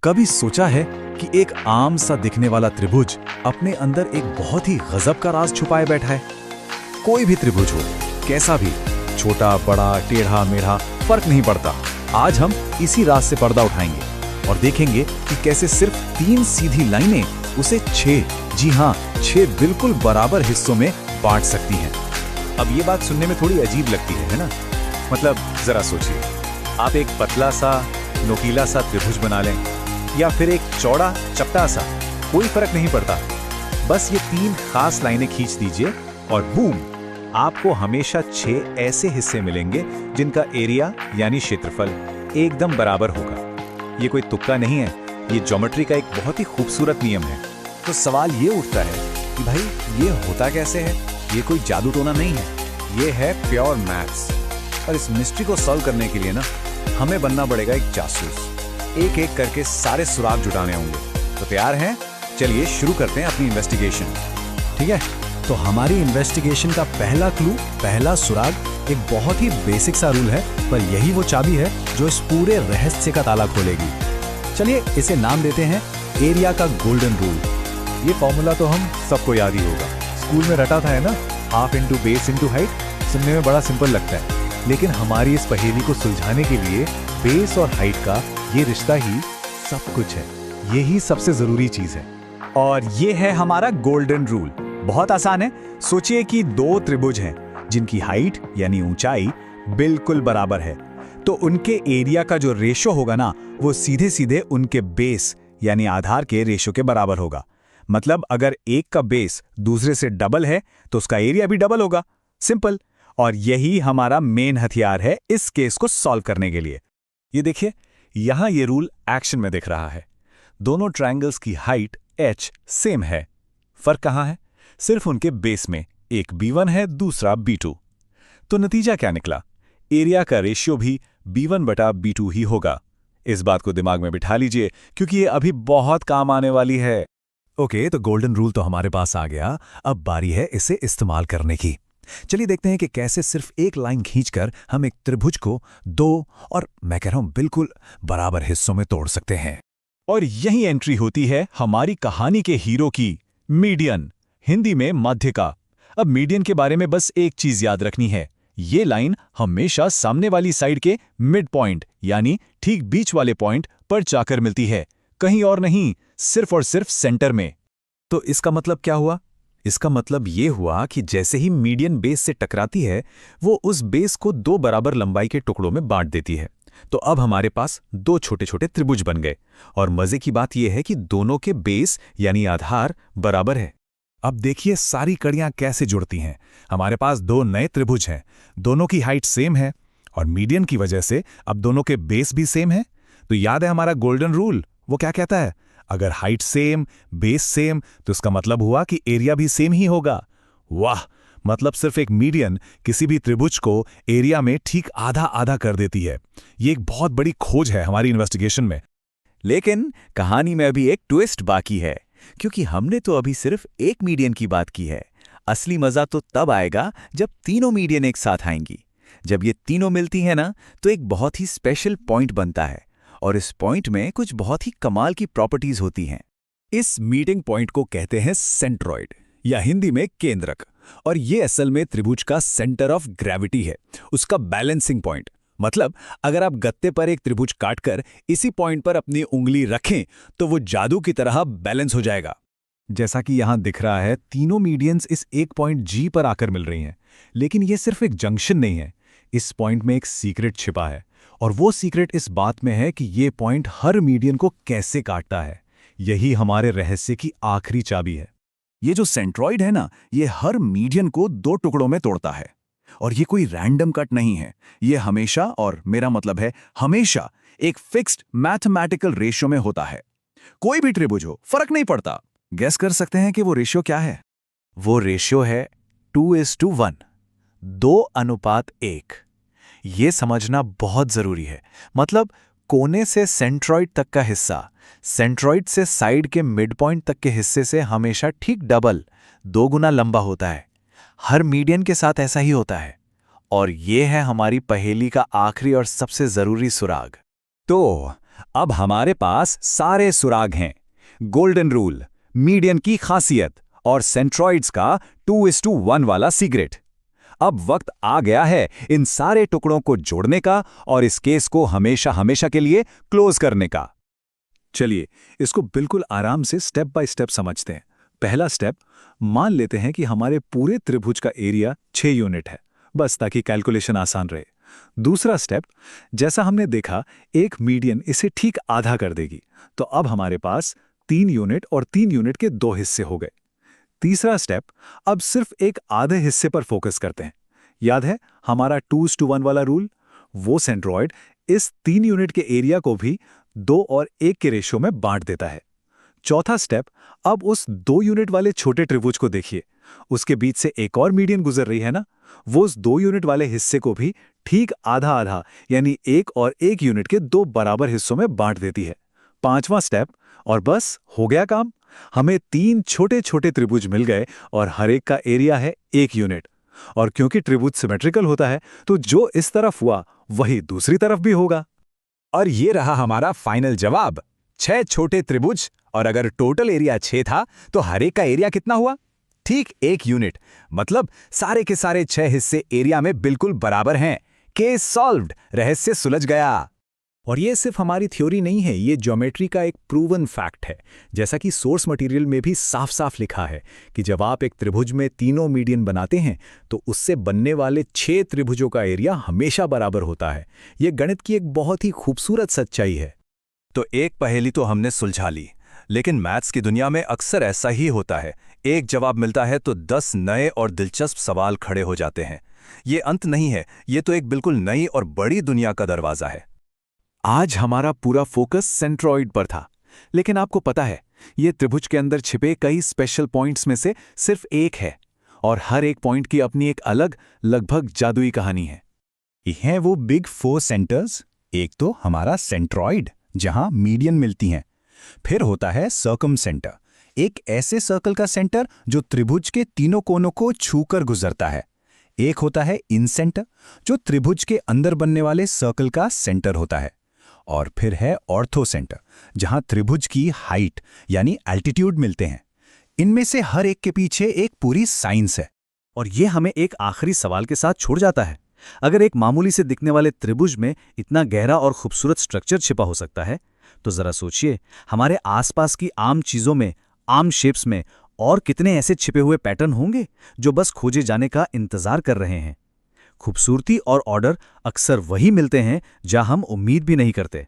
कभी सोचा है कि एक आम सा दिखने वाला त्रिभुज अपने अंदर एक बहुत ही गजब का राज छुपाए बैठा है। कोई भी त्रिभुज हो, कैसा भी, छोटा बड़ा टेढ़ा मेढ़ा फर्क नहीं पड़ता। आज हम इसी राज से पर्दा उठाएंगे और देखेंगे कि कैसे सिर्फ 3 सीधी लाइनें उसे 6, जी हाँ 6 बिल्कुल बराबर हिस्सों में बांट सकती हैं। अब ये बात सुनने में थोड़ी अजीब लगती है ना? मतलब जरा सोचिए, आप एक पतला सा नोकीला सा त्रिभुज बना लें या फिर एक चौड़ा चपटा सा, कोई फर्क नहीं पड़ता। बस ये 3 खास लाइनें खींच दीजिए और बूम, आपको हमेशा 6 ऐसे हिस्से मिलेंगे जिनका एरिया यानी क्षेत्रफल एकदम बराबर होगा। ये कोई तुक्का नहीं है, ये ज्योमेट्री का एक बहुत ही खूबसूरत नियम है। तो सवाल ये उठता है कि भाई ये होता कैसे है? ये कोई जादू टोना नहीं है, ये है प्योर मैथ्स। और इस मिस्ट्री को सॉल्व करने के लिए ना हमें बनना पड़ेगा एक जासूस। एक एक करके सारे सुराग जुटाने होंगे। तो तैयार हैं? चलिए शुरू करते हैं अपनी इन्वेस्टिगेशन। ठीक है, तो हमारी इन्वेस्टिगेशन का पहला क्लू, पहला सुराग एक बहुत ही बेसिक सा रूल है, पर यही वो चाबी है जो इस पूरे रहस्य का ताला खोलेगी। चलिए इसे नाम देते हैं एरिया का गोल्डन रूल। ये फॉर्मूला तो हम सबको याद ही होगा, स्कूल में रटा था, है ना? Half into base into height. सुनने में बड़ा सिंपल लगता है, लेकिन हमारी इस पहेली को सुलझाने के लिए बेस और हाइट का ये रिश्ता ही सब कुछ है। यही सबसे जरूरी चीज है। और ये है हमारा गोल्डन रूल। बहुत आसान है। सोचिए कि 2 त्रिभुज हैं जिनकी हाइट यानी ऊंचाई बिल्कुल बराबर है, तो उनके एरिया का जो रेशो होगा ना, वो सीधे सीधे उनके बेस यानी आधार के रेशो के बराबर होगा। मतलब अगर एक का बेस दूसरे से डबल है तो उसका एरिया भी डबल होगा। सिंपल। और यही हमारा मेन हथियार है इस केस को सॉल्व करने के लिए। ये देखिए, यहां ये रूल एक्शन में दिख रहा है। दोनों ट्रायंगल्स की हाइट h सेम है। फर्क कहां है? सिर्फ उनके बेस में। एक b1 है, दूसरा b2। तो नतीजा क्या निकला? एरिया का रेशियो भी b1/b2 ही होगा। इस बात को दिमाग में बिठा लीजिए, क्योंकि ये अभी बहुत काम आने वाली है। ओके, तो गोल्डन रूल तो हमारे पास आ गया। अब बारी है इसे इस्तेमाल करने की। चलिए देखते हैं कि कैसे सिर्फ एक लाइन खींचकर हम एक त्रिभुज को 2 और मैं कह रहा हूं बिल्कुल बराबर हिस्सों में तोड़ सकते हैं। और यही एंट्री होती है हमारी कहानी के हीरो की, मीडियन, हिंदी में मध्य का। अब मीडियन के बारे में बस एक चीज याद रखनी है, ये लाइन हमेशा सामने वाली साइड के मिड पॉइंट यानी ठीक बीच वाले पॉइंट पर जाकर मिलती है, कहीं और नहीं, सिर्फ और सिर्फ सेंटर में। तो इसका मतलब क्या हुआ? इसका मतलब ये हुआ कि जैसे ही मीडियन बेस से टकराती है, वो उस बेस को 2 बराबर लंबाई के टुकड़ों में बांट देती है। तो अब हमारे पास 2 छोटे छोटे त्रिभुज बन गए। और मजे की बात यह है कि दोनों के बेस यानी आधार बराबर है। अब देखिए सारी कड़ियां कैसे जुड़ती हैं। हमारे पास 2 नए त्रिभुज हैं, दोनों की हाइट सेम है और मीडियन की वजह से अब दोनों के बेस भी सेम है। तो याद है हमारा गोल्डन रूल, वो क्या कहता है? अगर हाइट सेम, बेस सेम, तो इसका मतलब हुआ कि एरिया भी सेम ही होगा। वाह, मतलब सिर्फ एक मीडियन किसी भी त्रिभुज को एरिया में ठीक आधा आधा कर देती है। ये एक बहुत बड़ी खोज है हमारी इन्वेस्टिगेशन में। लेकिन कहानी में अभी एक ट्विस्ट बाकी है, क्योंकि हमने तो अभी सिर्फ एक मीडियन की बात की है। असली मजा तो तब आएगा जब तीनों मीडियन एक साथ आएंगी। जब ये तीनों मिलती हैं ना, तो एक बहुत ही स्पेशल पॉइंट बनता है, और इस पॉइंट में कुछ बहुत ही कमाल की प्रॉपर्टीज होती हैं। इस मीटिंग पॉइंट को कहते हैं सेंट्रॉइड या हिंदी में केंद्रक। और ये असल में त्रिभुज का सेंटर ऑफ ग्रेविटी है, उसका बैलेंसिंग पॉइंट। मतलब अगर आप गत्ते पर एक त्रिभुज काटकर इसी पॉइंट पर अपनी उंगली रखें तो वो जादू की तरह बैलेंस हो जाएगा। जैसा कि यहां दिख रहा है, तीनों मीडियंस इस एक पॉइंट G पर आकर मिल रही हैं। लेकिन ये सिर्फ एक जंक्शन नहीं है, इस पॉइंट में एक सीक्रेट छिपा है। और वो सीक्रेट इस बात में है कि ये पॉइंट हर मीडियन को कैसे काटता है। यही हमारे रहस्य की आखिरी चाबी है। ये जो सेंट्रॉइड है ना, ये हर मीडियन को 2 टुकड़ों में तोड़ता है। और ये कोई रैंडम कट नहीं है, ये हमेशा, और मेरा मतलब है हमेशा, एक फिक्स्ड मैथमेटिकल रेशियो में होता है। कोई भी त्रिभुज हो, फर्क नहीं पड़ता। गेस कर सकते हैं कि वो रेशियो क्या है? वो रेशियो है 2:1, 2:1। ये समझना बहुत जरूरी है। मतलब कोने से सेंट्रॉइड तक का हिस्सा सेंट्रॉइड से साइड के मिड पॉइंट तक के हिस्से से हमेशा ठीक डबल, 2 गुना लंबा होता है। हर मीडियन के साथ ऐसा ही होता है। और ये है हमारी पहेली का आखिरी और सबसे जरूरी सुराग। तो अब हमारे पास सारे सुराग हैं। गोल्डन रूल, मीडियन की खासियत और सेंट्रॉइड्स का 2:1 वाला सीक्रेट। अब वक्त आ गया है इन सारे टुकड़ों को जोड़ने का और इस केस को हमेशा हमेशा के लिए क्लोज करने का। चलिए इसको बिल्कुल आराम से स्टेप बाय स्टेप समझते हैं। पहला स्टेप, मान लेते हैं कि हमारे पूरे त्रिभुज का एरिया 6 यूनिट है, बस ताकि कैलकुलेशन आसान रहे। दूसरा स्टेप, जैसा हमने देखा एक मीडियन इसे ठीक आधा कर देगी, तो अब हमारे पास 3 यूनिट और 3 यूनिट के 2 हिस्से हो गए। तीसरा स्टेप, अब सिर्फ एक आधे हिस्से पर फोकस करते हैं। याद है हमारा 2:1 वाला रूल? वो सेंट्रॉइड इस 3 यूनिट के एरिया को भी 2 और 1 के रेशियो में बांट देता है। चौथा स्टेप, अब उस 2 यूनिट वाले छोटे त्रिभुज को देखिए, उसके बीच से एक और मीडियन गुजर रही है ना, वो उस 2 यूनिट वाले हिस्से को भी ठीक आधा आधा यानी 1 और 1 यूनिट के 2 बराबर हिस्सों में बांट देती है। पांचवा स्टेप, और बस हो गया काम। हमें 3 छोटे छोटे त्रिभुज मिल गए और हर एक का एरिया है 1 यूनिट। और क्योंकि त्रिभुज सिमेट्रिकल होता है तो जो इस तरफ हुआ वही दूसरी तरफ भी होगा। और ये रहा हमारा फाइनल जवाब, 6 छोटे त्रिभुज। और अगर टोटल एरिया 6 था तो हर एक का एरिया कितना हुआ? ठीक 1 यूनिट। मतलब सारे के सारे 6 हिस्से एरिया में बिल्कुल बराबर हैं। केस सॉल्व्ड, रहस्य सुलझ गया। और ये सिर्फ हमारी थ्योरी नहीं है, ये ज्योमेट्री का एक प्रूवन फैक्ट है। जैसा कि सोर्स मटेरियल में भी साफ साफ लिखा है कि जब आप एक त्रिभुज में तीनों मीडियन बनाते हैं तो उससे बनने वाले 6 त्रिभुजों का एरिया हमेशा बराबर होता है। ये गणित की एक बहुत ही खूबसूरत सच्चाई है। तो एक पहेली तो हमने सुलझा ली, लेकिन मैथ्स की दुनिया में अक्सर ऐसा ही होता है। एक जवाब मिलता है तो 10 नए और दिलचस्प सवाल खड़े हो जाते हैं। ये अंत नहीं है, ये तो एक बिल्कुल नई और बड़ी दुनिया का दरवाजा है। आज हमारा पूरा फोकस सेंट्रॉइड पर था, लेकिन आपको पता है ये त्रिभुज के अंदर छिपे कई स्पेशल पॉइंट्स में से सिर्फ एक है, और हर एक पॉइंट की अपनी एक अलग लगभग जादुई कहानी है। ये हैं वो बिग 4 सेंटर्स। एक तो हमारा सेंट्रॉइड जहां मीडियन मिलती हैं। फिर होता है सर्कम सेंटर, एक ऐसे सर्कल का सेंटर जो त्रिभुज के तीनों कोनों को छूकर गुजरता है। एक होता है इन सेंटर जो त्रिभुज के अंदर बनने वाले सर्कल का सेंटर होता है। और फिर है ऑर्थो सेंटर जहां त्रिभुज की हाइट यानी एल्टीट्यूड मिलते हैं। इनमें से हर एक के पीछे एक पूरी साइंस है। और ये हमें एक आखिरी सवाल के साथ छोड़ जाता है। अगर एक मामूली से दिखने वाले त्रिभुज में इतना गहरा और खूबसूरत स्ट्रक्चर छिपा हो सकता है, तो जरा सोचिए हमारे आसपास की आम चीजों में, आम शेप्स में और कितने ऐसे छिपे हुए पैटर्न होंगे जो बस खोजे जाने का इंतजार कर रहे हैं। खूबसूरती और ऑर्डर अक्सर वही मिलते हैं जहां हम उम्मीद भी नहीं करते।